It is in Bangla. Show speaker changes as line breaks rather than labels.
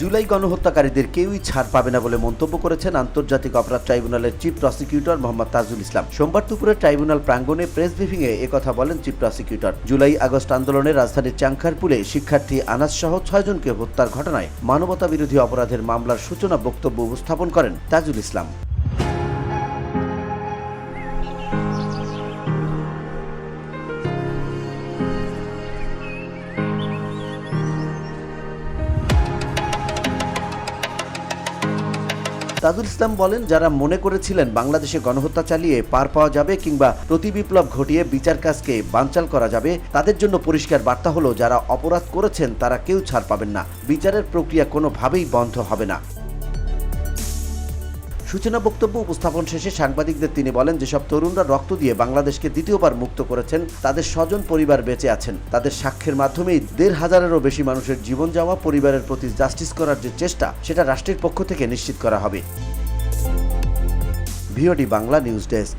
জুলাই গণহত্যাকারীদের কেউই ছাড় পাবে না বলে মন্তব্য করেছেন আন্তর্জাতিক অপরাধ ট্রাইব্যুনালের চিফ প্রসিকিউটর মোহাম্মদ তাজুল ইসলাম। সোমবার দুপুরে ট্রাইব্যুনাল প্রাঙ্গণে প্রেস ব্রিফিংয়ে একথা বলেন চিফ প্রসিকিউটর। জুলাই আগস্ট আন্দোলনে রাজধানীর চাংখারপুলে শিক্ষার্থী আনাস সহ 6 জনকে হত্যার ঘটনায় মানবতা বিরোধী অপরাধের মামলার সূচনা বক্তব্য উপস্থাপন করেন তাজুল ইসলাম। তাজুল ইসলাম বলেন, যারা মনে করেছিলেন বাংলাদেশে গণহত্যা চালিয়ে পার পাওয়া যাবে কিংবা প্রতিবিপ্লব ঘটিয়ে বিচার কাজকে বানচাল করা যাবে, তাদের জন্য পরিষ্কার বার্তা হলো, যারা অপরাধ করেছেন তারা কেউ ছাড় পাবেন না। বিচারের প্রক্রিয়া কোনোভাবেই বন্ধ হবে না। সূচনা বক্তব্য উপস্থাপন শেষে সাংবাদিকদের তিনি বলেন, যেসব তরুণরা রক্ত দিয়ে বাংলাদেশকে দ্বিতীয়বার মুক্ত করেছেন, তাদের স্বজন পরিবার বেঁচে আছেন। তাদের সাক্ষ্যের মাধ্যমেই 1,500-এরও বেশি মানুষের জীবন যাওয়া, পরিবারের প্রতি জাস্টিস করার যে চেষ্টা, সেটা রাষ্ট্রের পক্ষ থেকে নিশ্চিত করা হবে। VOD Bangla news desk.